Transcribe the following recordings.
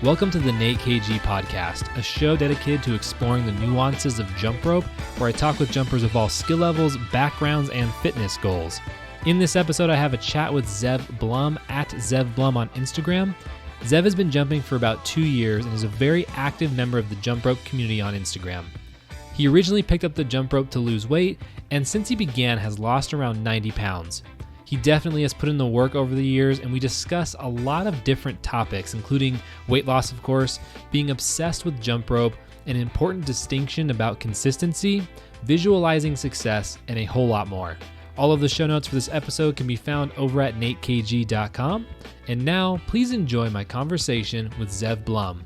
Welcome to the Nate KG Podcast, a show dedicated to exploring the nuances of jump rope, where I talk with jumpers of all skill levels, backgrounds, and fitness goals. In this episode, I have a chat with Zev Blum at Zev Blum on Instagram. Zev has been jumping for about 2 years and is a very active member of the jump rope community on Instagram. He originally picked up the jump rope to lose weight, and since he began has lost around 90 pounds. He definitely has put in the work over the years, and we discuss a lot of different topics, including weight loss, of course, being obsessed with jump rope, an important distinction about consistency, visualizing success, and a whole lot more. All of the show notes for this episode can be found over at natekg.com. And now, please enjoy my conversation with Zev Blum.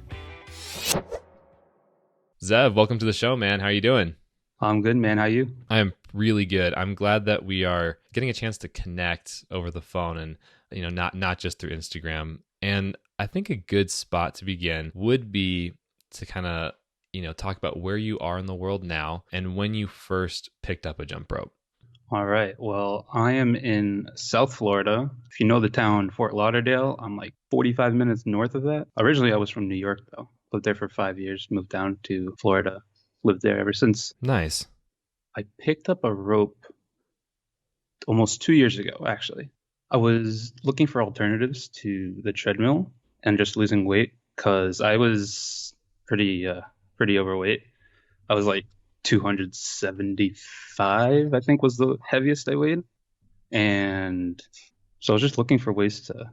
Zev, welcome to the show, man. How are you doing? I'm good, man. How are you? I am really good. I'm glad that we are getting a chance to connect over the phone and, not just through Instagram. And I think a good spot to begin would be to kind of, talk about where you are in the world now and when you first picked up a jump rope. All right. Well, I am in South Florida. If you know the town Fort Lauderdale, I'm like 45 minutes north of that. Originally, I was from New York, though. Lived there for 5 years, moved down to Florida. Lived there ever since. Nice. I picked up a rope almost 2 years ago, actually. I was looking for alternatives to the treadmill and just losing weight because I was pretty overweight. I was like 275, I think was the heaviest I weighed. And so I was just looking for ways to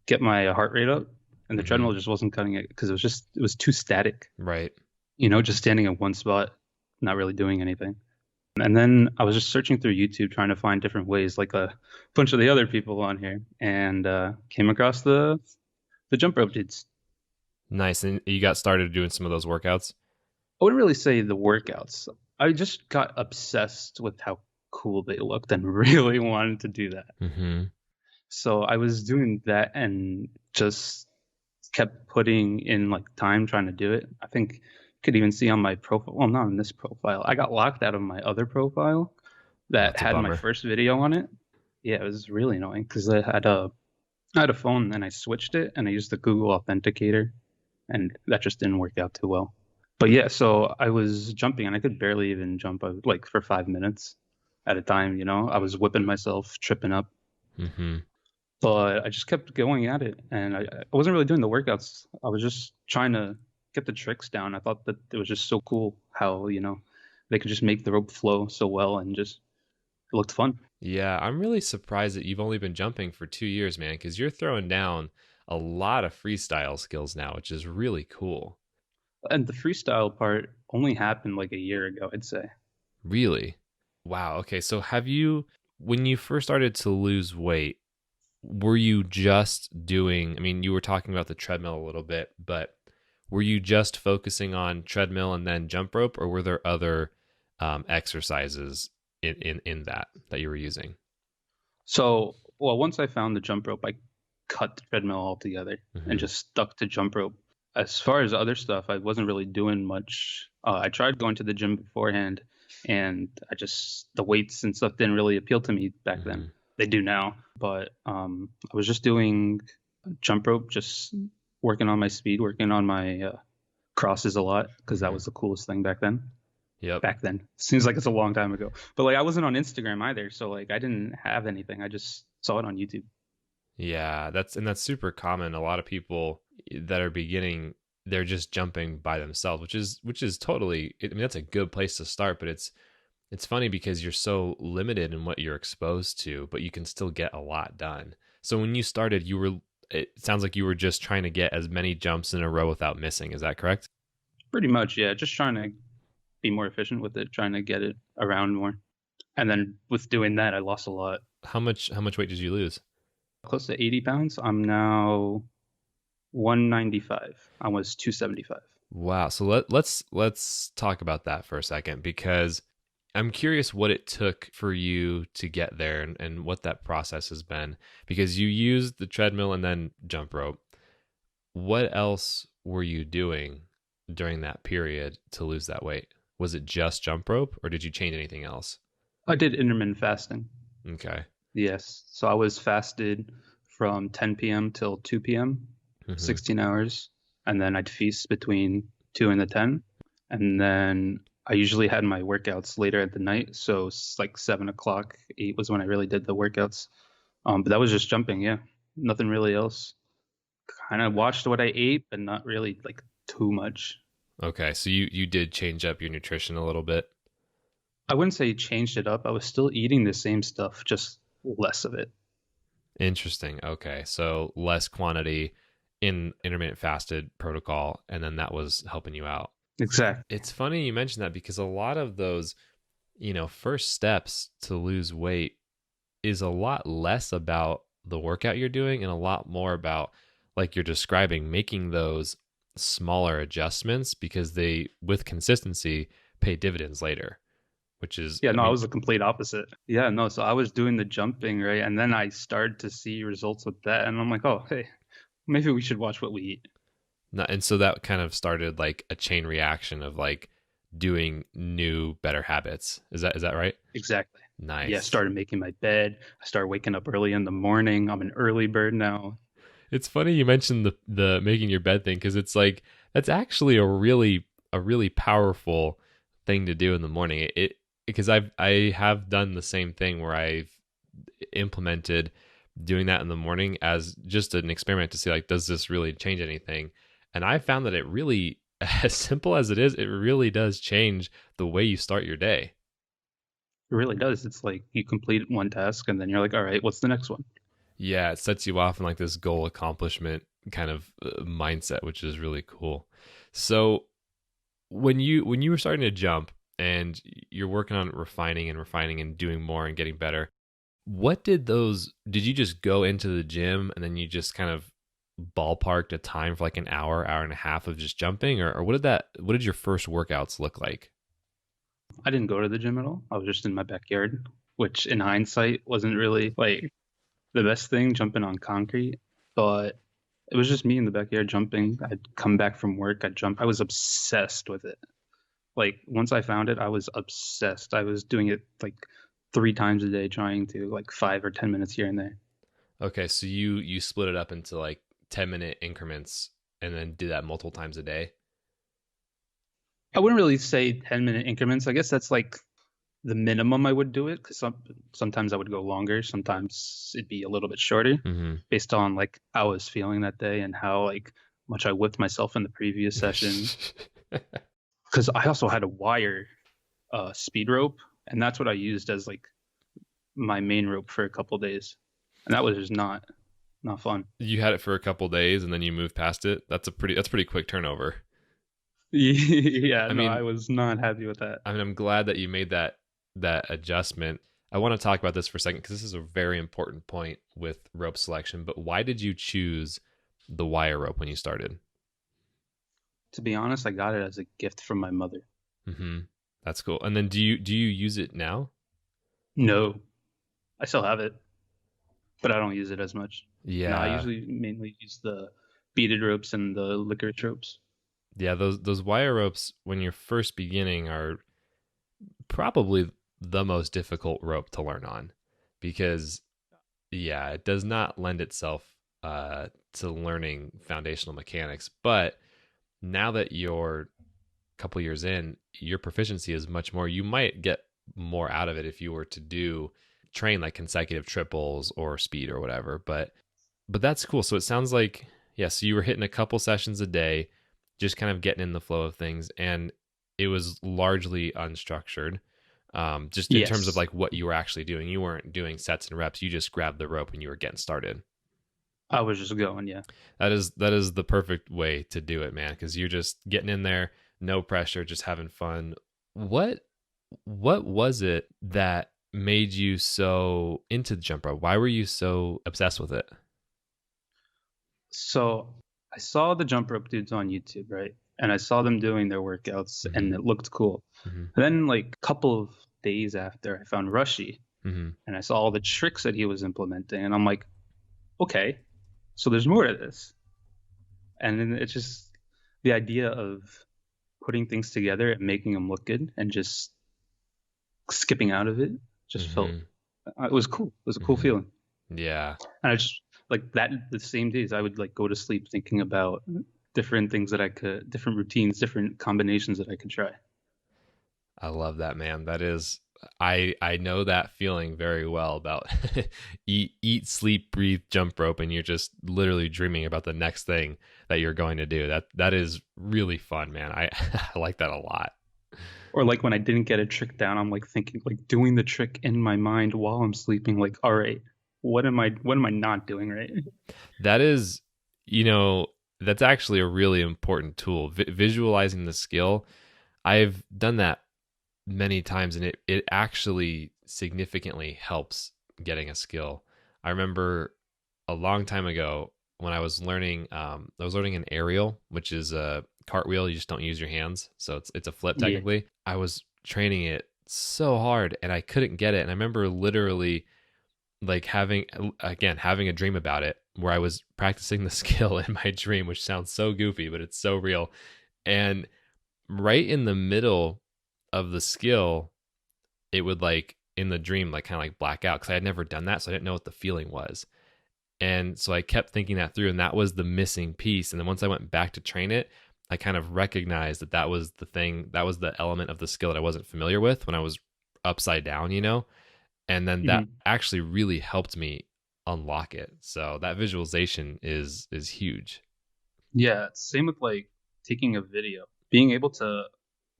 get my heart rate up. And the treadmill just wasn't cutting it because it was too static. Right. Just standing in one spot, not really doing anything. And then I was just searching through YouTube trying to find different ways, like a bunch of the other people on here, and came across the jump rope dudes. Nice. And you got started doing some of those workouts? I wouldn't really say the workouts. I just got obsessed with how cool they looked and really wanted to do that. Mm-hmm. So I was doing that and just kept putting in like time trying to do it. I think you could even see on my profile, well, not on this profile. I got locked out of my other profile that had my first video on it. Yeah, it was really annoying because I had a phone and I switched it and I used the Google Authenticator and that just didn't work out too well. But yeah, so I was jumping and I could barely even jump like for 5 minutes at a time, I was whipping myself, tripping up. Mm-hmm. But I just kept going at it, and I wasn't really doing the workouts. I was just trying to get the tricks down. I thought that it was just so cool how, they could just make the rope flow so well and just it looked fun. Yeah, I'm really surprised that you've only been jumping for 2 years, man, because you're throwing down a lot of freestyle skills now, which is really cool. And the freestyle part only happened like a year ago, I'd say. Really? Wow. Okay, so when you first started to lose weight, were you just doing, you were talking about the treadmill a little bit, but were you just focusing on treadmill and then jump rope, or were there other exercises in that you were using? So, well, once I found the jump rope, I cut the treadmill altogether and just stuck to jump rope. As far as other stuff, I wasn't really doing much. I tried going to the gym beforehand, and the weights and stuff didn't really appeal to me back then. They do now, but I was just doing jump rope, just working on my speed, working on my crosses a lot because that was the coolest thing back then. Yep. Back then. Seems like it's a long time ago. But like I wasn't on Instagram either, so like I didn't have anything. I just saw it on YouTube. Yeah, that's super common. A lot of people that are beginning, they're just jumping by themselves, which is totally, that's a good place to start, but it's funny because you're so limited in what you're exposed to, but you can still get a lot done. So when you started, it sounds like you were just trying to get as many jumps in a row without missing. Is that correct? Pretty much, yeah. Just trying to be more efficient with it, trying to get it around more. And then with doing that, I lost a lot. How much weight did you lose? Close to 80 pounds. I'm now 195. I was 275. Wow. So let's talk about that for a second, because I'm curious what it took for you to get there and what that process has been, because you used the treadmill and then jump rope. What else were you doing during that period to lose that weight? Was it just jump rope, or did you change anything else? I did intermittent fasting. Okay. Yes. So I was fasted from 10 p.m. till 2 p.m., 16 hours. and then I'd feast between 2 and the 10. And then I usually had my workouts later at the night. So it's like 7 o'clock, 8 was when I really did the workouts. But that was just jumping, yeah. Nothing really else. Kind of watched what I ate, but not really like too much. Okay, so you did change up your nutrition a little bit. I wouldn't say changed it up. I was still eating the same stuff, just less of it. Interesting. Okay, so less quantity in intermittent fasted protocol, and then that was helping you out. Exactly. It's funny you mentioned that because a lot of those, first steps to lose weight is a lot less about the workout you're doing and a lot more about, like you're describing, making those smaller adjustments because they, with consistency, pay dividends later, which is, Yeah, no, I was the complete opposite. Yeah, no, so I was doing the jumping, right? And then I started to see results with that. And I'm like, oh, hey, maybe we should watch what we eat. and so that kind of started like a chain reaction of like doing new, better habits. Is that right? Exactly. Nice. Yeah, I started making my bed. I started waking up early in the morning. I'm an early bird now. It's funny you mentioned the making your bed thing because it's like that's actually a really powerful thing to do in the morning. It because I have done the same thing where I've implemented doing that in the morning as just an experiment to see like does this really change anything? And I found that it really, as simple as it is, it really does change the way you start your day. It really does. It's like you complete one task and then you're like, all right, what's the next one? Yeah, it sets you off in like this goal accomplishment kind of mindset, which is really cool. So when you were starting to jump and you're working on refining and doing more and getting better, did you just go into the gym and then you just kind of ballparked a time for like an hour and a half of just jumping, or what did your first workouts look like? I didn't go to the gym at all. I was just in my backyard, which in hindsight wasn't really like the best thing, jumping on concrete, but it was just me in the backyard jumping. I'd come back from work, I'd jump. I was obsessed with it. Like once I found it, I was obsessed. I was doing it like 3 times a day, trying to like 5 or 10 minutes here and there. Okay, so you split it up into like 10-minute increments and then do that multiple times a day. I wouldn't really say 10-minute increments. I guess that's like the minimum I would do it because sometimes I would go longer. Sometimes it'd be a little bit shorter Mm-hmm. based on like how I was feeling that day and how like much I whipped myself in the previous session. Because I also had a wire speed rope, and that's what I used as like my main rope for a couple days, and that was just not fun. You had it for a couple days and then you moved past it. That's pretty quick turnover. Yeah, I no, mean, I was not happy with that. I mean, I'm glad that you made that adjustment. I want to talk about this for a second because this is a very important point with rope selection. But why did you choose the wire rope when you started? To be honest, I got it as a gift from my mother. Mm-hmm. That's cool. And then do you use it now? No, I still have it, but I don't use it as much. Yeah. No, I usually mainly use the beaded ropes and the licorice ropes. Yeah, those wire ropes when you're first beginning are probably the most difficult rope to learn on because yeah, it does not lend itself to learning foundational mechanics. But now that you're a couple years in, your proficiency is much more. You might get more out of it if you were to train like consecutive triples or speed or whatever. But that's cool. So it sounds like yeah. So you were hitting a couple sessions a day, just kind of getting in the flow of things, and it was largely unstructured. Just in terms of Yes, like what you were actually doing, you weren't doing sets and reps. You just grabbed the rope and you were getting started. I was just going. Yeah. That is the perfect way to do it, man. Because you're just getting in there, no pressure, just having fun. What was it that made you so into the jump rope? Why were you so obsessed with it? So I saw the jump rope dudes on YouTube, right? And I saw them doing their workouts Mm-hmm. and it looked cool. Mm-hmm. And then like a couple of days after I found Rushy Mm-hmm. and I saw all the tricks that he was implementing and I'm like, okay, so there's more to this. And then it's just the idea of putting things together and making them look good and just skipping out of it just felt Mm-hmm. it was cool. It was a cool Mm-hmm. feeling. Yeah. And I just like that the same days I would like go to sleep thinking about different things that different routines, different combinations that I could try. I love that, man. That is, I know that feeling very well about eat, sleep, breathe, jump rope, and you're just literally dreaming about the next thing that you're going to do. That is really fun, man. I I like that a lot. Or like when I didn't get a trick down, I'm like thinking, like doing the trick in my mind while I'm sleeping. Like, all right, what am I not doing right? That is, you know, that's actually a really important tool. Visualizing the skill. I've done that many times, and it actually significantly helps getting a skill. I remember a long time ago when I was learning an aerial, which is a cartwheel. You just don't use your hands, so it's a flip Yeah. technically. I was training it so hard, and I couldn't get it. And I remember literally like having a dream about it, where I was practicing the skill in my dream, which sounds so goofy, but it's so real. And right in the middle of the skill, it would like in the dream like kind of like black out because I had never done that, so I didn't know what the feeling was. And so I kept thinking that through, and that was the missing piece. And then once I went back to train it, I kind of recognized that that was the thing, that was the element of the skill that I wasn't familiar with when I was upside down, you know? And then that Mhm. actually really helped me unlock it. So that visualization is huge. Yeah, same with like taking a video. Being able to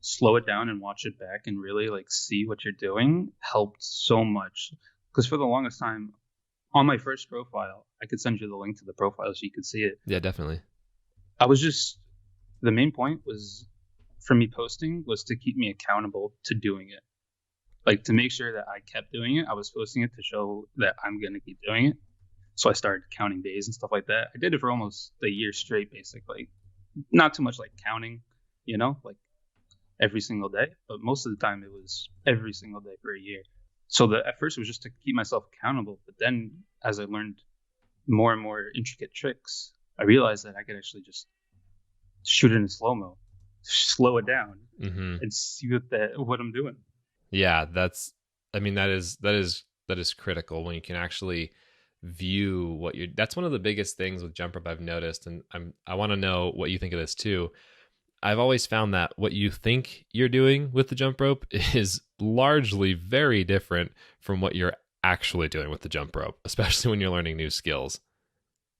slow it down and watch it back and really like see what you're doing helped so much. Because for the longest time, on my first profile, I could send you the link to the profile so you could see it. Yeah, definitely. I was just the main point was for me posting was to keep me accountable to doing it. Like to make sure that I kept doing it. I was posting it to show that I'm gonna keep doing it. So I started counting days and stuff like that. I did it for almost a year straight, basically. Not too much like counting, like every single day, but most of the time it was every single day for a year. So at first it was just to keep myself accountable, but then as I learned more and more intricate tricks, I realized that I could actually just shoot it in slow mo, slow it down, Hmm. and see what I'm doing. Yeah, that's, I mean, that is critical when you can actually view what you that's one of the biggest things with jump rope I've noticed. And I want to know what you think of this too. I've always found that what you think you're doing with the jump rope is largely very different from what you're actually doing with the jump rope, especially when you're learning new skills.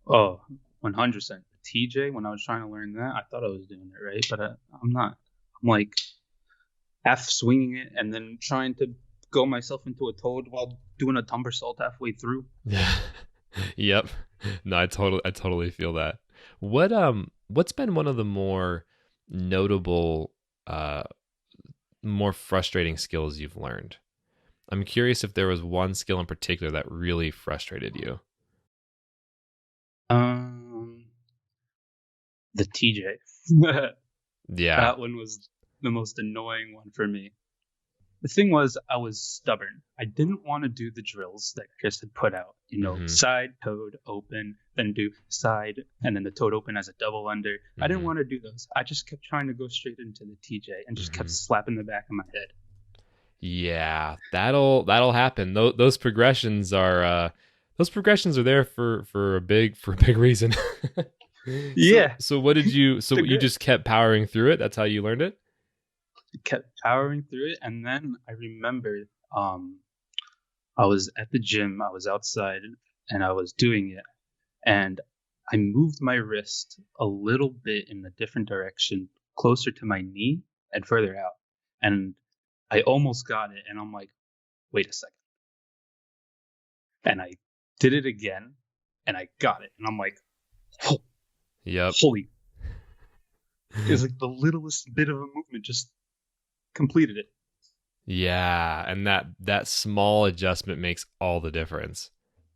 Oh, 100%. TJ, when I was trying to learn that, I thought I was doing it right, but I'm not. I'm like half swinging it and then trying to go myself into a toad while doing a tumbersault halfway through. Yeah. Yep. No, I totally feel that. What's been one of the more notable uh more frustrating skills you've learned? I'm curious if there was one skill in particular that really frustrated you. Um, the TJ. Yeah. That one was the most annoying one for me. The thing was, I was stubborn. I didn't want to do the drills that Chris had put out. Mhm. Side, toad, open, then do side, and then the toad open as a double under. I didn't Mhm. want to do those. I just kept trying to go straight into the TJ and just kept Mhm. slapping the back of my head. Yeah, that'll happen. Those progressions are there for a big reason. So Yeah, so what did you so they're you good. just kept powering through it? That's how you learned it? Kept powering through it, and then I remembered I was at the gym, I was outside, and I was doing it, and I moved my wrist a little bit in a different direction, closer to my knee and further out. And I almost got it. And I'm like, wait a second. And I did it again and I got it. And I'm like, oh, Yep. holy, it was like the littlest bit of a movement just completed it. Yeah, and that small adjustment makes all the difference.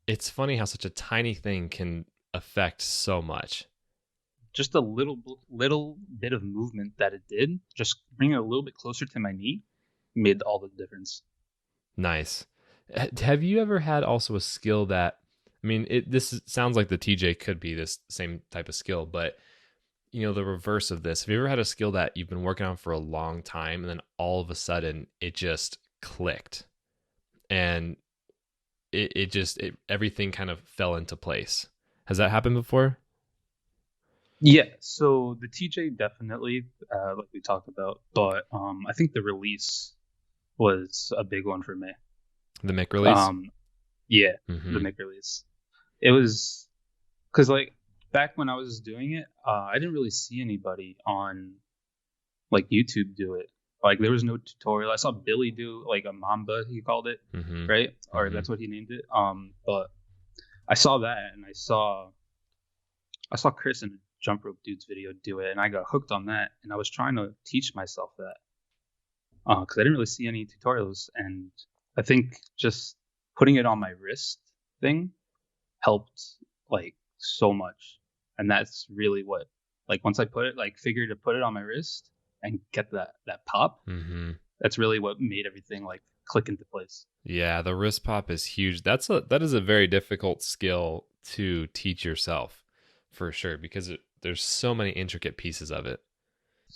It's funny how such a tiny thing can affect so much. Just a little bit of movement that it did, just bring it a little bit closer to my knee, made all the difference. Nice. Have you ever had also a skill that, I mean, sounds like the TJ could be this same type of skill, but the reverse of this. Have you ever had a skill that you've been working on for a long time and then all of a sudden it just clicked and everything kind of fell into place? Has that happened before? Yeah, so the TJ definitely, like we talked about, but I think the release was a big one for me. The Mick release? Um, yeah, the Mm-hmm. Mick release. It was because like back when I was doing it, I didn't really see anybody on like YouTube do it. Like there was no tutorial. I saw Billy do like a Mamba, he called it, Mm-hmm. right? Or Mm-hmm. that's what he named it. But I saw that and I saw Chris in a jump rope dude's video do it, and I got hooked on that. And I was trying to teach myself that because I didn't really see any tutorials, and I think just putting it on my wrist thing helped like so much. And that's really what like once I put it like figured to put it on my wrist and get that pop, Mm-hmm. that's really what made everything like click into place. Yeah, the wrist pop is huge. That is a very difficult skill to teach yourself, for sure, because there's so many intricate pieces of it.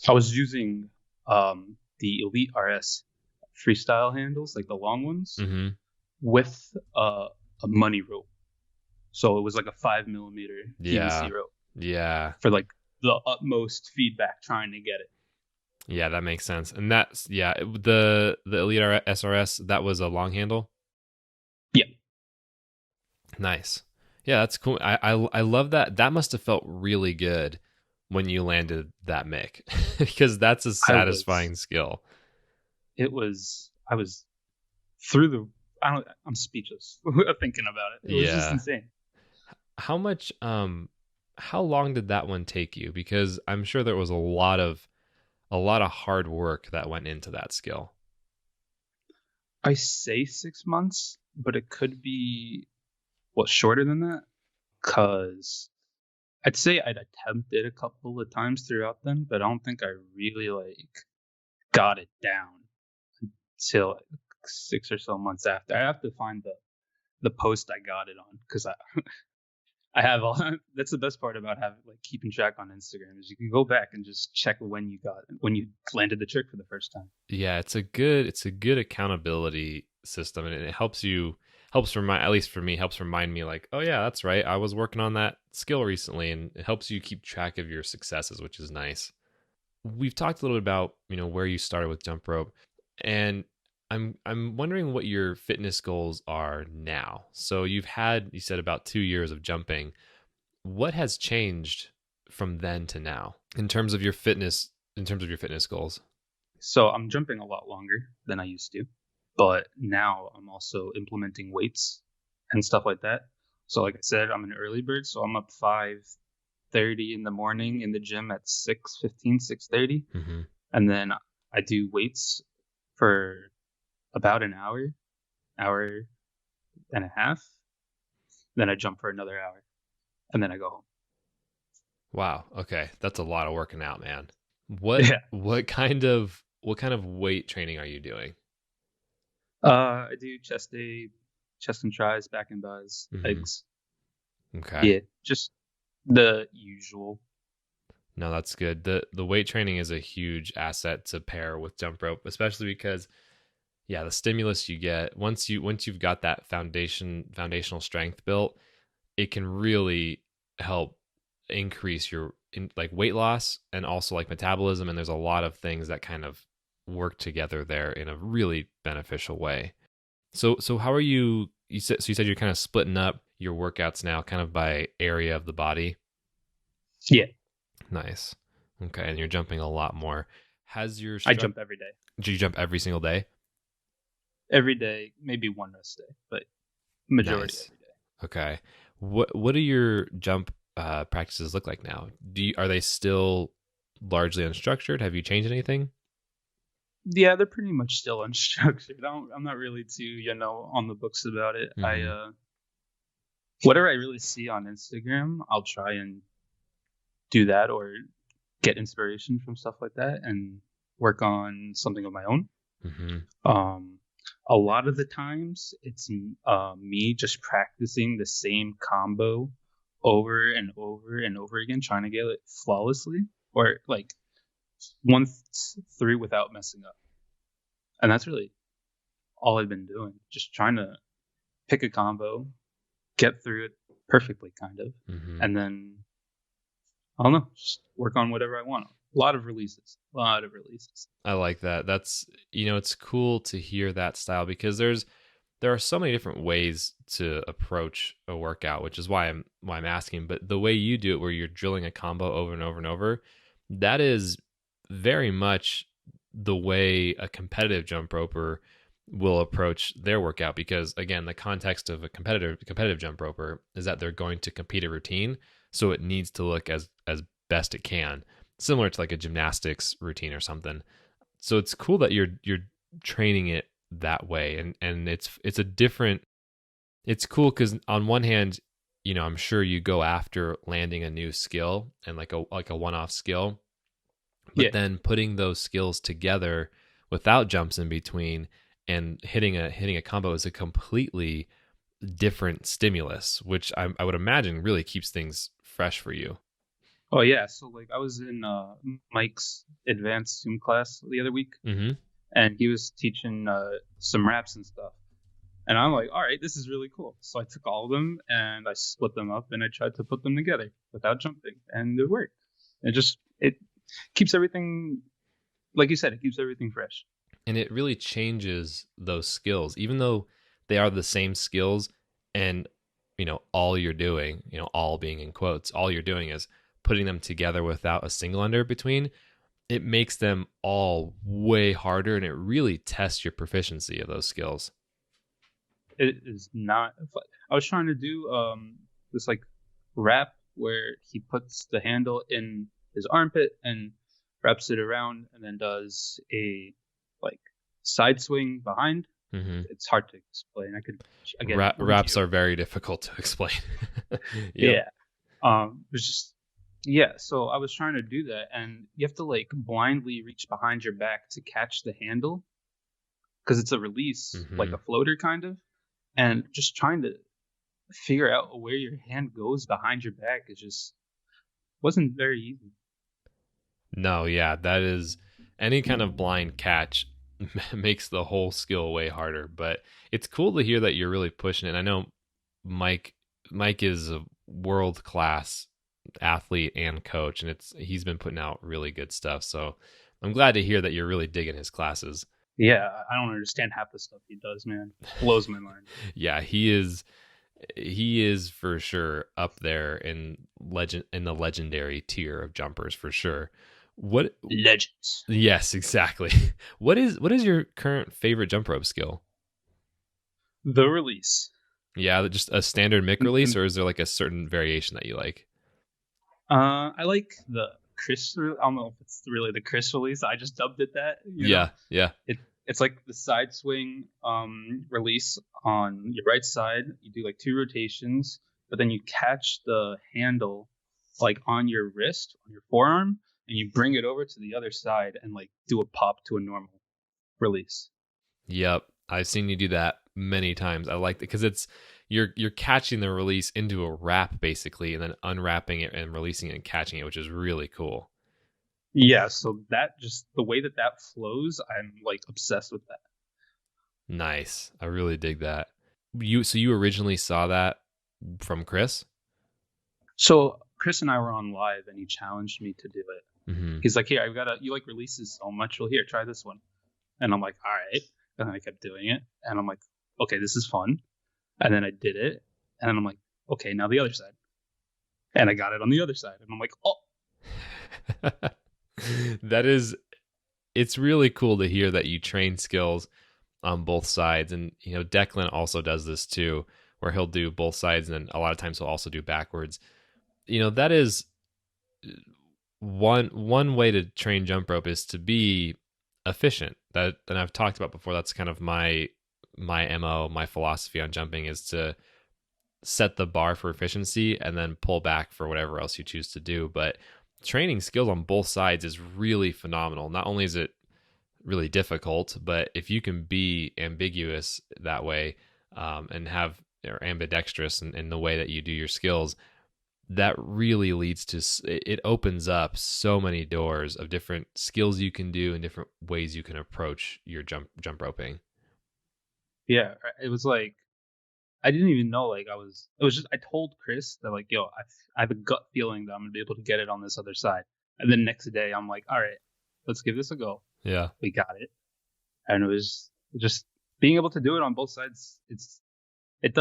I was using the Elite RS freestyle handles, like the long ones, Mm-hmm. with a money rope. So it was like a 5 millimeter PVC Yeah, rope yeah, for like the utmost feedback trying to get it. yeah. That makes sense. And that's the Elite SRS, that was a long handle. Yeah, Nice. Yeah, that's cool. I love that. That must have felt really good when you landed that Mick because that's a I was. satisfying skill. I was through the. I'm speechless thinking about it. It was just Yeah. insane. How much how long did that one take you? Because I'm sure there was a lot of hard work that went into that skill. I say 6 months, but it could be shorter than that. Cause I'd say I'd attempted a couple of times throughout them, but I don't think I really like got it down till like 6 or so months after. I have to find the post I got it on because I have all. That's the best part about having like keeping track on Instagram is you can go back and just check when you landed the trick for the first time. Yeah, it's a good accountability system, and it helps remind, at least for me, helps remind me like, oh yeah, that's right, I was working on that skill recently, and it helps you keep track of your successes, which is nice. We've talked a little bit about where you started with jump rope, and I'm wondering what your fitness goals are now. So you said about 2 years of jumping. What has changed from then to now in terms of your fitness goals? So I'm jumping a lot longer than I used to, but now I'm also implementing weights and stuff like that. So like I said, I'm an early bird, so I'm up 5:30 in the morning in the gym at 6:15, 6:30, Mm-hmm. and then I do weights for about an hour and a half. Then I jump for another hour, and then I go home. Wow. Okay, that's a lot of working out, man. What Yeah. what kind of weight training are you doing? I do chest day, chest and tries, back and buys, Hmm. legs. Okay. Yeah, just the usual. No, that's good. The weight training is a huge asset to pair with jump rope, especially because yeah, the stimulus you get once you've got that foundational strength built, it can really help increase like weight loss and also like metabolism, and there's a lot of things that kind of work together there in a really beneficial way. So how are you said you're kind of splitting up your workouts now kind of by area of the body. Yeah, Nice. Okay, and you're jumping a lot more. Has your I struct jump every day. Do you jump every single day? Every day, maybe one rest day, but majority Nice. every day. Okay. What do your jump practices look like now? Are they still largely unstructured? Have you changed anything? Yeah, they're pretty much still unstructured. I'm not really too, on the books about it. Mm-hmm. Whatever I really see on Instagram, I'll try and do that or get inspiration from stuff like that and work on something of my own. Mm-hmm. Um, a lot of the times, it's me just practicing the same combo over and over and over again, trying to get it flawlessly or like one through without messing up. And that's really all I've been doing, just trying to pick a combo, get through it perfectly, kind of, Mm-hmm. and then I don't know, just work on whatever I want. A lot of releases. A lot of releases. I like that. That's, it's cool to hear that style because there are so many different ways to approach a workout, which is why I'm asking. But the way you do it, where you're drilling a combo over and over and over, that is very much the way a competitive jump roper will approach their workout. Because again, the context of a competitive jump roper is that they're going to compete a routine, so it needs to look as best it can, similar to like a gymnastics routine or something. So it's cool that you're training it that way, and it's a different. It's cool because on one hand, I'm sure you go after landing a new skill and like a one-off skill, but Yeah. then putting those skills together without jumps in between and hitting a combo is a completely different stimulus, which I would imagine really keeps things fresh for you. Oh yeah. So like I was in Mike's advanced Zoom class the other week, Mm-hmm. and he was teaching some raps and stuff. And I'm like, all right, this is really cool. So I took all of them and I split them up and I tried to put them together without jumping, and it worked. It keeps everything, like you said, it keeps everything fresh. And it really changes those skills, even though they are the same skills. And all you're doing, all being in quotes, all you're doing is putting them together without a single under between. It makes them all way harder, and it really tests your proficiency of those skills. It is not. I was trying to do this like wrap where he puts the handle in his armpit and wraps it around, and then does a like side swing behind. Mm-hmm. It's hard to explain. I could again Wraps are very difficult to explain. Yep. Yeah. It's just yeah. So I was trying to do that, and you have to like blindly reach behind your back to catch the handle because it's a release, like Mm-hmm. a floater kind of, and just trying to figure out where your hand goes behind your back is just wasn't very easy. No, yeah, that is any kind of blind catch makes the whole skill way harder. But it's cool to hear that you're really pushing it. I know Mike Mike is a world class athlete and coach, and he's been putting out really good stuff. So I'm glad to hear that you're really digging his classes. Yeah, I don't understand half the stuff he does, man. Blows my mind. Yeah, he is for sure up there in the legendary tier of jumpers for sure. What Legends. Yes, exactly. What is your current favorite jump rope skill? The release. Yeah, just a standard mic release, or is there like a certain variation that you like? I like the Chris. I don't know if it's really the Chris release. I just dubbed it that. Yeah, yeah. It's like the side swing release on your right side. You do like 2 rotations, but then you catch the handle like on your wrist, on your forearm, and you bring it over to the other side and like do a pop to a normal release. Yep. I've seen you do that many times. I like that because you're catching the release into a wrap basically, and then unwrapping it and releasing it and catching it, which is really cool. Yeah, so that just the way that flows, I'm like obsessed with that. Nice. I really dig that. So you originally saw that from Chris? So Chris and I were on live, and he challenged me to do it. Mm-hmm. He's like, "Here, I've got you like releases so much. Well, here, try this one." And I'm like, "All right." And I kept doing it, and I'm like, "Okay, this is fun." And then I did it, and then I'm like, "Okay, now the other side." And I got it on the other side, and I'm like, "Oh." It's really cool to hear that you train skills on both sides. And, Declan also does this too, where he'll do both sides. And then a lot of times he'll also do backwards. That is one way to train jump rope is to be efficient. And I've talked about before. That's kind of my MO, my philosophy on jumping is to set the bar for efficiency and then pull back for whatever else you choose to do. But training skills on both sides is really phenomenal. Not only is it really difficult, but if you can be ambiguous that way, and have or ambidextrous in the way that you do your skills, that really leads to it opens up so many doors of different skills you can do and different ways you can approach your jump roping. Yeah, it was like I didn't even know like it was just I told Chris that like, yo, I have a gut feeling that I'm gonna be able to get it on this other side. And then next day I'm like, all right, let's give this a go. Yeah. We got it. And it was just being able to do it on both sides. It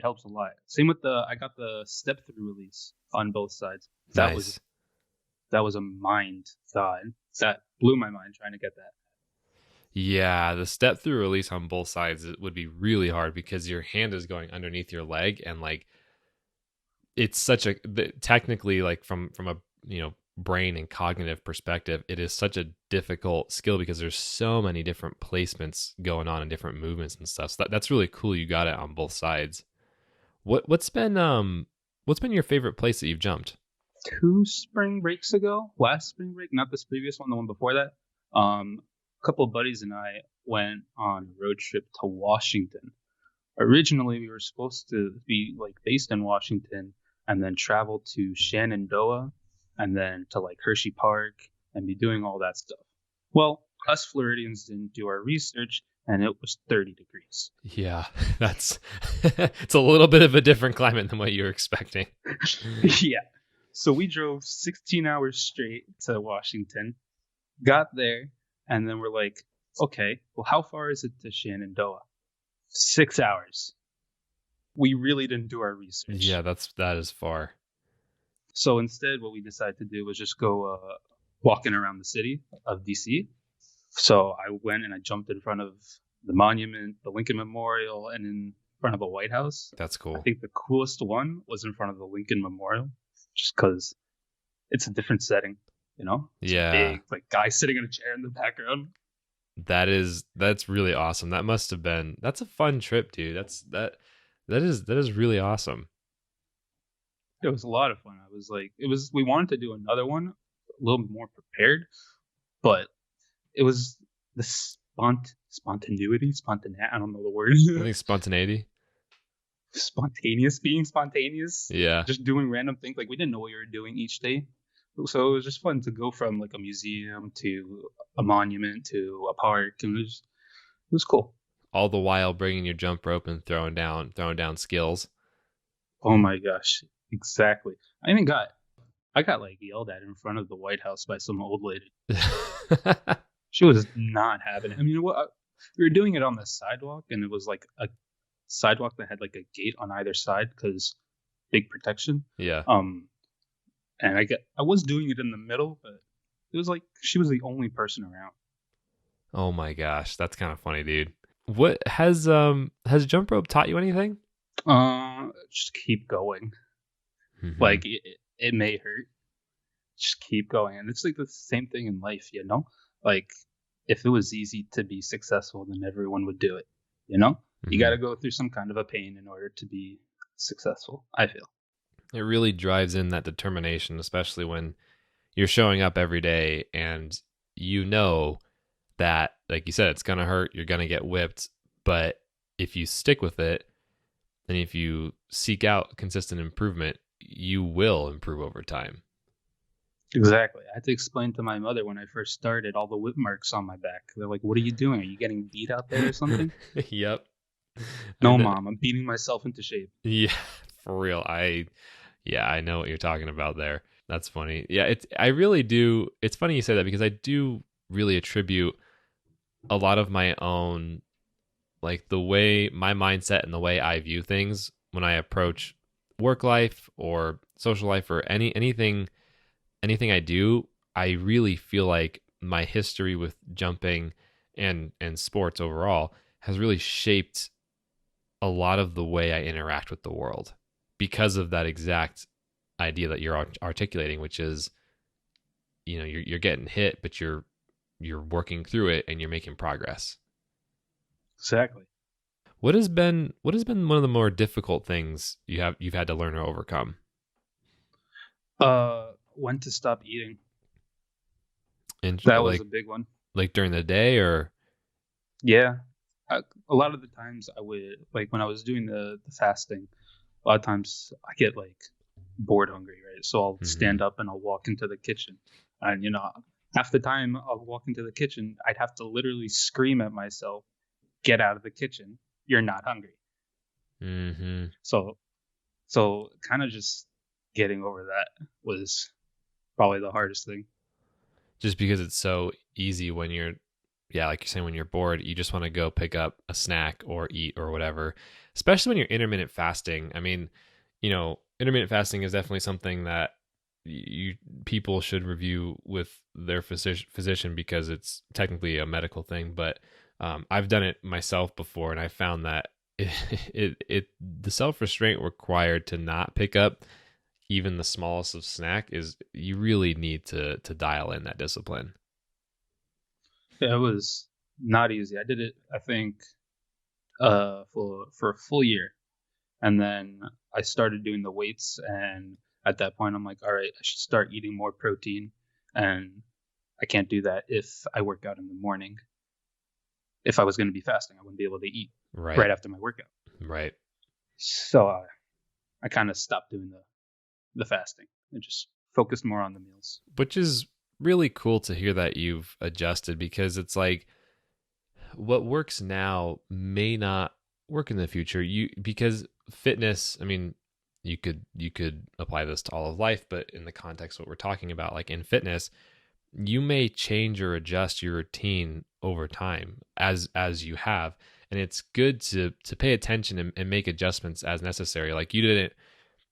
helps a lot. Same with I got the step through release on both sides. Nice. That was a mind god. That blew my mind trying to get that. Yeah, the step through release on both sides would be really hard because your hand is going underneath your leg, and like it's such a technically, like from a brain and cognitive perspective, it is such a difficult skill because there's so many different placements going on and different movements and stuff. So that's really cool. You got it on both sides. What's been your favorite place that you've jumped? 2 spring breaks ago, last spring break, not this previous one, the one before that. A couple of buddies and I went on a road trip to Washington. Originally, we were supposed to be like based in Washington and then travel to Shenandoah and then to like Hershey Park and be doing all that stuff. Well, us Floridians didn't do our research and it was 30 degrees. Yeah, that's it's a little bit of a different climate than what you were expecting. Yeah. So we drove 16 hours straight to Washington, got there, and then we're like, okay, well, how far is it to Shenandoah? 6 hours. We really didn't do our research. Yeah, that is far. So instead, what we decided to do was just go walking around the city of DC. So I went and I jumped in front of the monument, the Lincoln Memorial, and in front of the White House. That's cool. I think the coolest one was in front of the Lincoln Memorial, just because it's a different setting, you know? It's yeah. Big, like guy sitting in a chair in the background. That's really awesome. That's a fun trip, dude. That is really awesome. It was a lot of fun. We wanted to do another one a little more prepared, but it was the spontaneity, I don't know the word. I think spontaneity. Being spontaneous. Yeah. Just doing random things. Like we didn't know what we were doing each day. So it was just fun to go from like a museum to a monument to a park. And it was cool. All the while bringing your jump rope and throwing down skills. Oh my gosh. Exactly. I got like yelled at in front of the White House by some old lady. She was not having it. I mean, we were doing it on the sidewalk, and it was like a sidewalk that had like a gate on either side because big protection. Yeah. And I was doing it in the middle, but it was like she was the only person around. Oh my gosh, that's kind of funny, dude. What has jump rope taught you anything? Just keep going. Mm-hmm. Like it may hurt, just keep going. And it's like the same thing in life, you know? Like if it was easy to be successful, then everyone would do it, you know? Mm-hmm. You got to go through some kind of a pain in order to be successful, I feel. It really drives in that determination, especially when you're showing up every day and you know that, like you said, it's going to hurt, you're going to get whipped, but if you stick with it and if you seek out consistent improvement, you will improve over time. Exactly. I had to explain to my mother when I first started all the whip marks on my back. They're like, what are you doing? Are you getting beat out there or something? Yep. No, Mom, I'm beating myself into shape. Yeah, for real. I know what you're talking about there. That's funny. Yeah, I really do. It's funny you say that because I do really attribute a lot of my own, like the way my mindset and the way I view things when I approach work life or social life or anything I do. I really feel like my history with jumping and sports overall has really shaped a lot of the way I interact with the world because of that exact idea that you're articulating, which is, you know, you're getting hit, but you're working through it and you're making progress. Exactly. What has been one of the more difficult things you've had to learn or overcome? When to stop eating. And that was a big one. Like during the day, or? Yeah, a lot of the times I would, like when I was doing the fasting, a lot of times I get like bored hungry, right? So I'll stand up and I'll walk into the kitchen, and you know, half the time I'll walk into the kitchen, I'd have to literally scream at myself, "Get out of the kitchen! You're not hungry." Mm-hmm. So kind of just getting over that was probably the hardest thing. Just because it's so easy when you're, yeah, like you're saying, when you're bored, you just want to go pick up a snack or eat or whatever. Especially when you're intermittent fasting. I mean, intermittent fasting is definitely something that you people should review with their physician because it's technically a medical thing. But I've done it myself before, and I found that the self restraint required to not pick up even the smallest of snack is you really need to dial in that discipline. Yeah, it was not easy. I did it, I think, for a full year, and then I started doing the weights, and at that point, I'm like, all right, I should start eating more protein, and I can't do that if I work out in the morning. If I was going to be fasting, I wouldn't be able to eat Right. right after my workout. Right. So I kind of stopped doing the fasting and just focused more on the meals. Which is really cool to hear that you've adjusted because it's like what works now may not work in the future. Because fitness, I mean, you could apply this to all of life, but in the context of what we're talking about, like in fitness, you may change or adjust your routine over time as you have. And it's good to pay attention and make adjustments as necessary. Like you didn't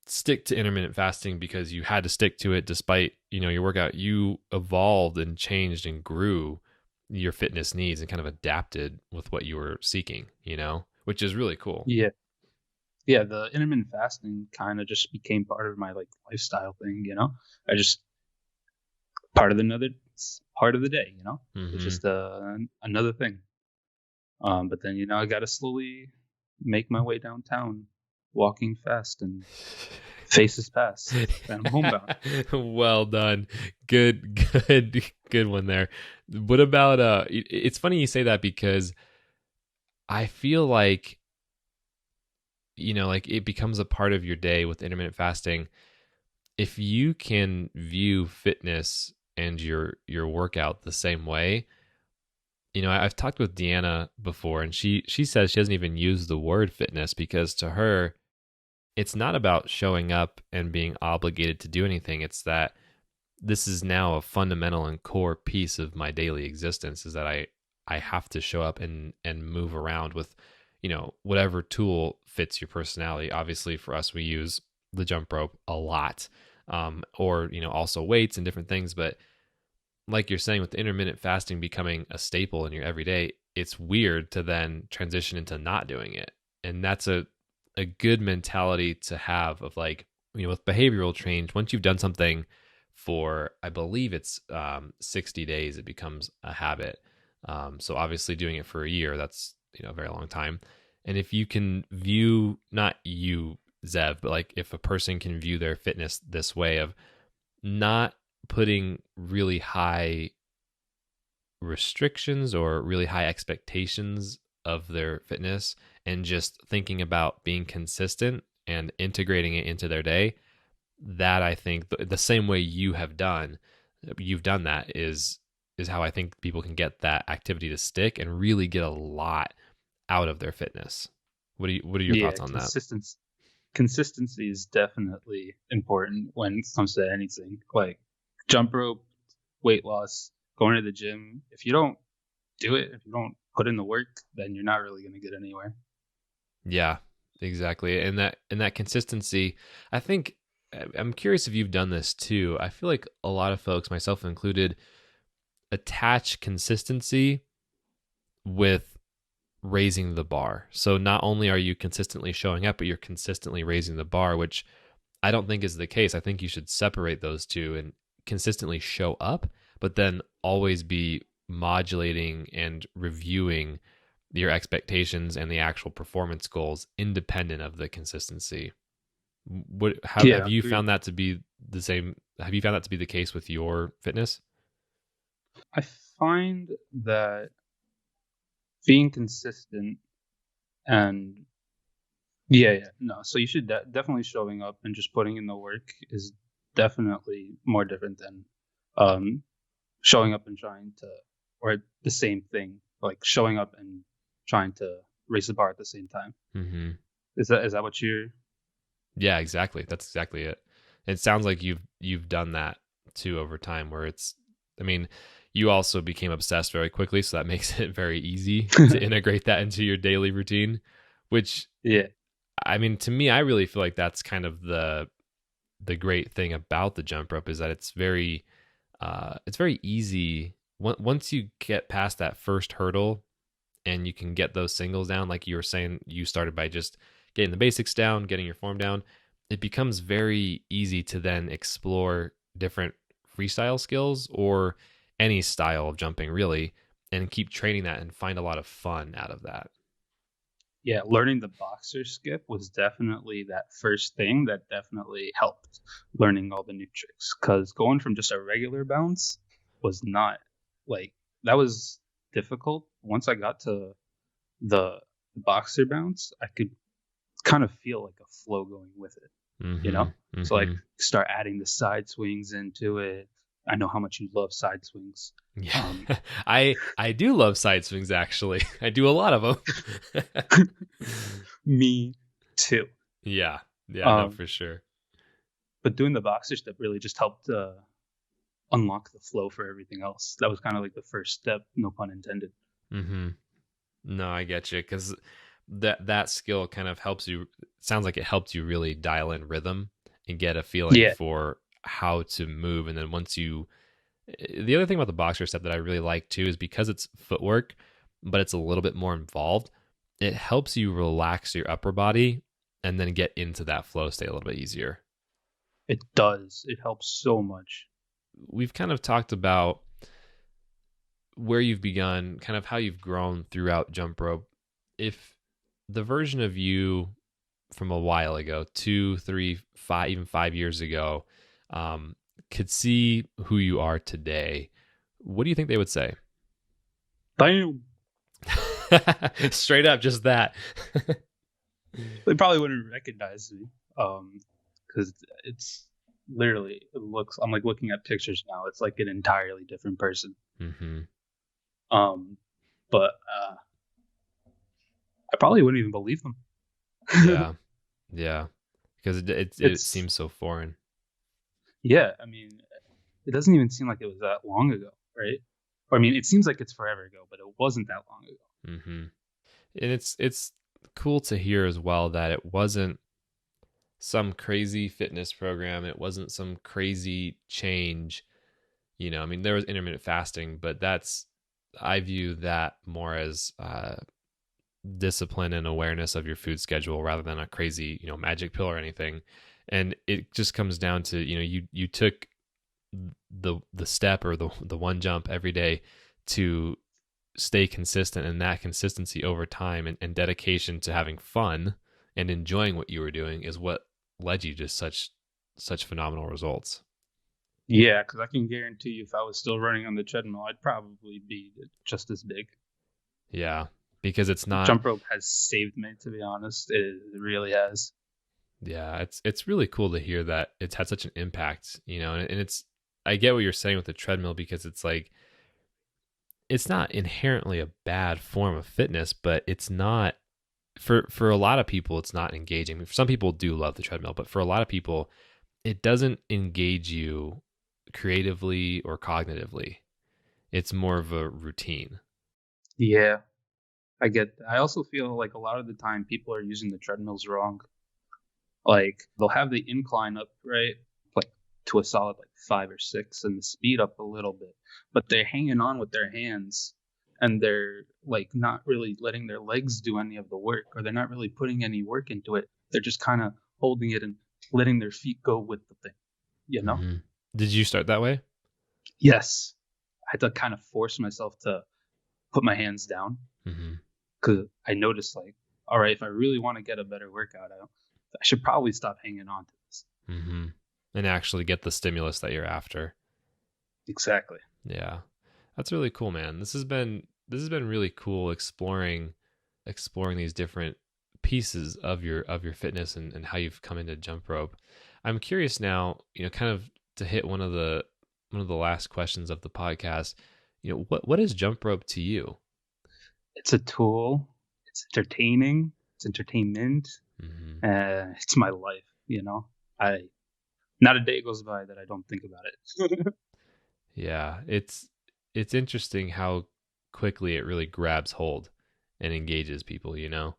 stick to intermittent fasting because you had to stick to it despite your workout. You evolved and changed and grew your fitness needs and kind of adapted with what you were seeking, which is really cool. Yeah, yeah. The intermittent fasting kind of just became part of my like lifestyle thing. I just part of the day. It's Mm-hmm. just another thing. But then I got to slowly make my way downtown, walking fast and faces past, and I'm homebound. Well done. Good one there. What about it's funny you say that because I feel like like it becomes a part of your day with intermittent fasting. If you can view fitness and your workout the same way, I've talked with Deanna before, and she says she doesn't even use the word fitness because to her, it's not about showing up and being obligated to do anything. It's that this is now a fundamental and core piece of my daily existence is that I have to show up and move around with whatever tool fits your personality. Obviously for us we use the jump rope a lot, or also weights and different things. But like you're saying, with the intermittent fasting becoming a staple in your everyday, it's weird to then transition into not doing it. And that's a good mentality to have of like, with behavioral change, once you've done something for, I believe it's 60 days, it becomes a habit. So obviously doing it for a year, that's, a very long time. And if you can view, not you, Zev, but like if a person can view their fitness this way of not putting really high restrictions or really high expectations of their fitness and just thinking about being consistent and integrating it into their day, that I think the same way you've done that is how I think people can get that activity to stick and really get a lot out of their fitness. What are your Yeah, thoughts on that? consistency is definitely important when it comes to anything like jump rope, weight loss, going to the gym. If you don't do it, if you don't put in the work, then you're not really going to get anywhere. Yeah, exactly. And that consistency, I think I'm curious if you've done this too. I feel like a lot of folks, myself included, attach consistency with raising the bar. So not only are you consistently showing up, but you're consistently raising the bar, which I don't think is the case. I think you should separate those two and consistently show up, but then always be modulating and reviewing your expectations and the actual performance goals independent of the consistency. Have Yeah, you agreed. found that to be the same? Have you found that to be the case with your fitness? I find that being consistent and no. So you should definitely showing up and just putting in the work is definitely more different than um, showing up and trying to, or the same thing, like showing up and trying to raise the bar at the same time. Mm-hmm. Is that what you're? Yeah, exactly. That's exactly it. It sounds like you've done that too over time where I mean, you also became obsessed very quickly, so that makes it very easy to integrate that into your daily routine, which Yeah. I mean, to me, I really feel like that's kind of the great thing about the jump rope is that it's very easy once you get past that first hurdle and you can get those singles down, like you were saying, you started by just getting the basics down, getting your form down. It becomes very easy to then explore different freestyle skills or any style of jumping, really, and keep training that and find a lot of fun out of that. Yeah, learning the boxer skip was definitely that first thing that definitely helped learning all the new tricks. Because going from just a regular bounce was not like that was difficult. Once I got to the boxer bounce, I could kind of feel like a flow going with it, you Mm-hmm. know? So like Mm-hmm. start adding the side swings into it. I know how much you love side swings. Yeah, I do love side swings. Actually, I do a lot of them. Me too. Yeah, yeah, no, Um, for sure. but doing the boxer step really just helped unlock the flow for everything else. That was kind of like the first step, no pun intended. Mm-hmm. No, I get you because that skill kind of helps you. Sounds like it helped you really dial in rhythm and get a feeling Yeah, for how to move. And then the other thing about the boxer step that I really like too is because it's footwork, but it's a little bit more involved. It helps you relax your upper body and then get into that flow state a little bit easier. it does. It helps so much. We've kind of talked about where you've begun, kind of how you've grown throughout jump rope. If the version of you from a while ago, 2, 3, 5, even 5 years ago, um, could see who you are today, what do you think they would say? Damn. Straight up, just that. They probably wouldn't recognize me because it's literally, it looks, I'm like looking at pictures now. It's like an entirely different person. Hmm. Um, but I probably wouldn't even believe them. Yeah, yeah, because it It's, seems so foreign. yeah, I mean, it doesn't even seem like it was that long ago, right? Or, I mean, it seems like it's forever ago, but it wasn't that long ago. Hmm. And it's cool to hear as well that it wasn't some crazy fitness program. It wasn't some crazy change. I mean, there was intermittent fasting, but I view that more as discipline and awareness of your food schedule rather than a crazy, magic pill or anything. And it just comes down to, you took the step or the one jump every day to stay consistent, and that consistency over time and dedication to having fun and enjoying what you were doing is what led you to such phenomenal results. Yeah, because I can guarantee you if I was still running on the treadmill, I'd probably be just as big. Yeah, because it's not. Jump rope has saved me, to be honest. It really has. Yeah, it's really cool to hear that it's had such an impact, and it's I get what you're saying with the treadmill because it's like it's not inherently a bad form of fitness, but it's not for a lot of people it's not engaging. Some people do love the treadmill, but for a lot of people it doesn't engage you creatively or cognitively. It's more of a routine. Yeah, I get that. I also feel like a lot of the time people are using the treadmills wrong. Like they'll have the incline up, right? Like to a solid like 5 or 6 and the speed up a little bit, but they're hanging on with their hands and they're like not really letting their legs do any of the work, or they're not really putting any work into it. They're just kind of holding it and letting their feet go with the thing, you know? Hmm. Did you start that way? Yes. I had to kind of force myself to put my hands down Hmm. because I noticed like, all right, if I really want to get a better workout out, I should probably stop hanging on to this. Hmm. And actually get the stimulus that you're after. Exactly. Yeah. That's really cool, man. This has been really cool exploring these different pieces of your fitness and how you've come into jump rope. I'm curious now, kind of to hit one of the last questions of the podcast. What is jump rope to you? It's a tool. It's entertaining. It's entertainment. Hmm. It's my life, I not a day goes by that I don't think about it. Yeah, it's interesting how quickly it really grabs hold and engages people, you know?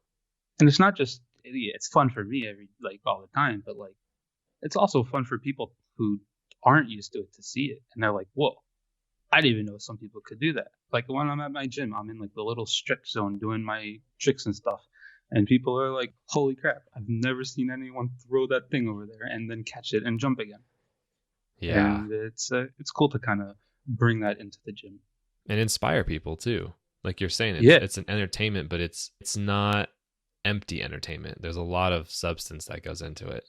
And it's not just it's fun for me all the time, but like it's also fun for people who aren't used to it to see it, and they're like, "Whoa, I didn't even know some people could do that." Like when I'm at my gym, I'm in like the little stretch zone doing my tricks and stuff, and people are like, "Holy crap! I've never seen anyone throw that thing over there and then catch it and jump again." Yeah. And it's cool to kind of bring that into the gym. And inspire people too. Like you're saying, Yeah, it's an entertainment, but it's not empty entertainment. There's a lot of substance that goes into it.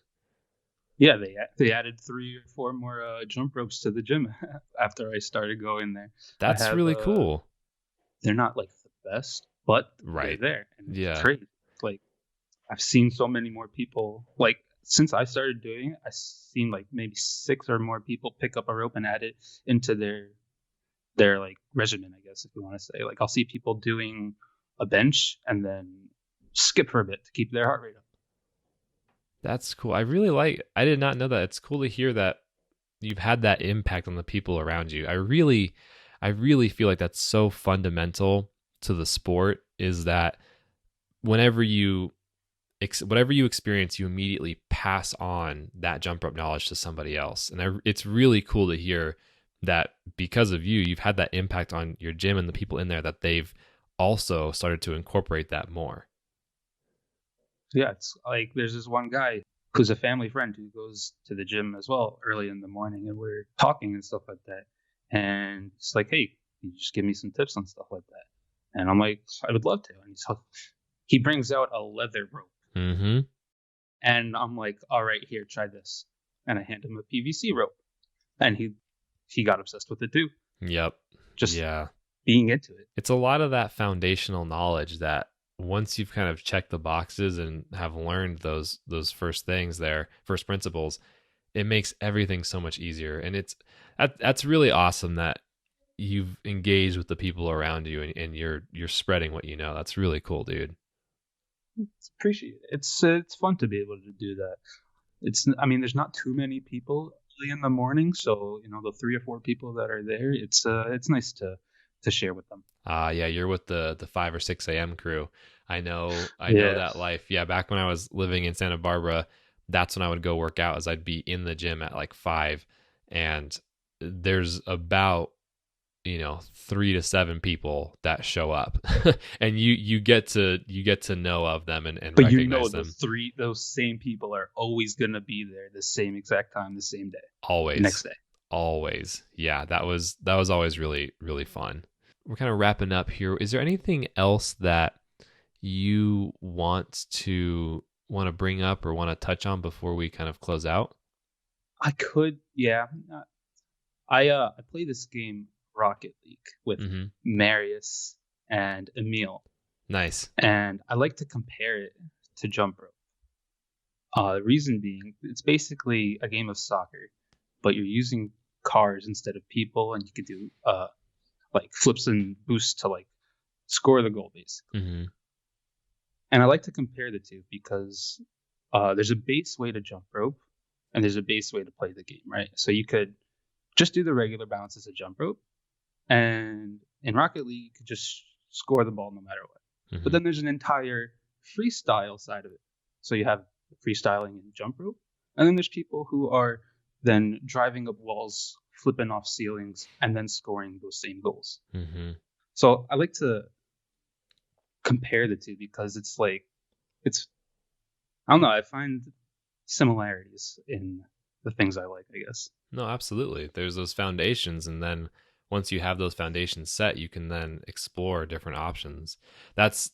yeah. They added 3 or 4 more jump ropes to the gym after I started going there. I That's have really cool. they're not like the best, but they're Right. there and it's Yeah. great. Like I've seen so many more people. Like since I started doing it, I've seen like maybe 6 or more people pick up a rope and add it into their like regimen, I guess, if you want to say. Like I'll see people doing a bench and then skip for a bit to keep their heart rate up. That's cool. I did not know that. It's cool to hear that you've had that impact on the people around you. I really feel like that's so fundamental to the sport is that whenever you whatever you experience, you immediately pass on that jump rope knowledge to somebody else. And it's really cool to hear that because of you, you've had that impact on your gym and the people in there that they've also started to incorporate that more. Yeah, it's like there's this one guy who's a family friend who goes to the gym as well early in the morning, and we're talking and stuff like that. And he's like, "Hey, can you just give me some tips on stuff like that?" And I'm like, "I would love to." And he brings out a leather rope, Mm-hmm. and I'm like, "All right, here, try this." And I hand him a PVC rope, and he got obsessed with it too, Yep. just Yeah. being into it. It's a lot of that foundational knowledge that once you've kind of checked the boxes and have learned those first things there, first principles, it makes everything so much easier. And that's really awesome that you've engaged with the people around you and you're spreading what you know. That's really cool, dude. It's appreciate it. It's fun to be able to do that. I mean, there's not too many people early in the morning, so the 3 or 4 people that are there, it's nice to share with them. Yeah, you're with the 5 or 6 a.m. crew. I know Yeah, that life. Yeah, back when I was living in Santa Barbara, that's when I would go work out as I'd be in the gym at like 5, and there's about 3 to 7 people that show up and you get to know of them and but recognize them those same people are always gonna be there the same exact time, the same day, next always. day. Always. Yeah, that was always really really fun. We're kind of wrapping up here. Is there anything else that you want to bring up or want to touch on before we kind of close out? I could, yeah. I play this game Rocket League with Mm-hmm. Marius and Emil, Nice. and I like to compare it to jump rope. The reason being, it's basically a game of soccer, but you're using cars instead of people, and you can do like flips and boosts to like score the goal, basically. Mm-hmm. And I like to compare the two because there's a base way to jump rope, and there's a base way to play the game, right? So you could just do the regular bounce as a jump rope, and in Rocket League, you could just score the ball no matter what. But Mm-hmm. then there's an entire freestyle side of it. So you have freestyling and jump rope, and then there's people who are then driving up walls, flipping off ceilings, and then scoring those same goals. Mm-hmm. So I like to compare the two because it's like it's I don't know, I find similarities in the things I like, I guess. No, absolutely. There's those foundations, and then once you have those foundations set, you can then explore different options. That's,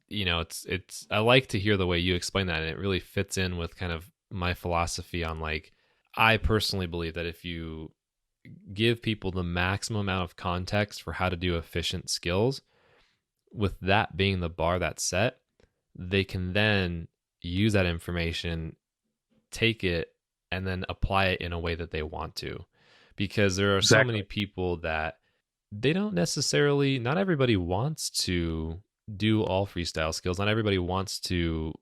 it's. I like to hear the way you explain that, and it really fits in with kind of my philosophy on like, I personally believe that if you give people the maximum amount of context for how to do efficient skills, with that being the bar that's set, they can then use that information, take it, and then apply it in a way that they want to. Because there are so many Exactly. people that they don't necessarily, not everybody wants to do all freestyle skills. Not everybody wants to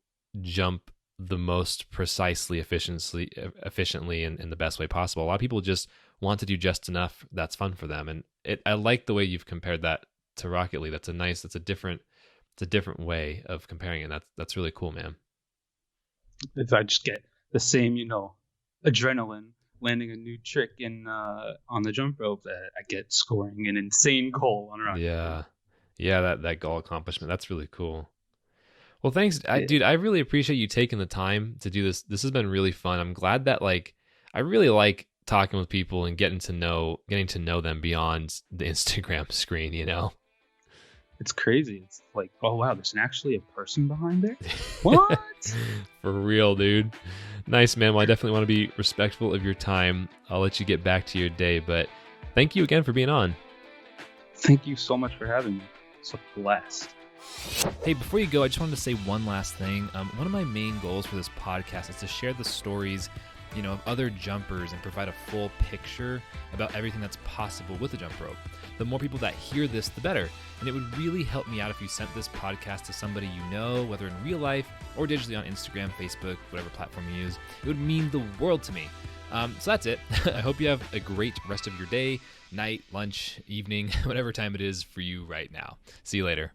jump the most precisely, efficiently, and the best way possible. A lot of people just want to do just enough that's fun for them, and I like the way you've compared that to Rocket League. That's a different way of comparing it. And that's really cool, man. If I just get the same, adrenaline landing a new trick on the jump rope, that I get scoring an insane goal on Rocket League. Yeah, that goal accomplishment. That's really cool. Well, thanks, dude. I really appreciate you taking the time to do this. This has been really fun. I'm glad that I really like talking with people and getting to know them beyond the Instagram screen. It's crazy. It's like, oh wow, there's actually a person behind there. What? For real, dude. Nice, man. Well, I definitely want to be respectful of your time. I'll let you get back to your day, but thank you again for being on. Thank you so much for having me. It's a blast. Hey, before you go, I just wanted to say one last thing. One of my main goals for this podcast is to share the stories, of other jumpers and provide a full picture about everything that's possible with a jump rope. The more people that hear this, the better. And it would really help me out if you sent this podcast to somebody you know, whether in real life or digitally on Instagram, Facebook, whatever platform you use. It would mean the world to me. So that's it. I hope you have a great rest of your day, night, lunch, evening, whatever time it is for you right now. See you later.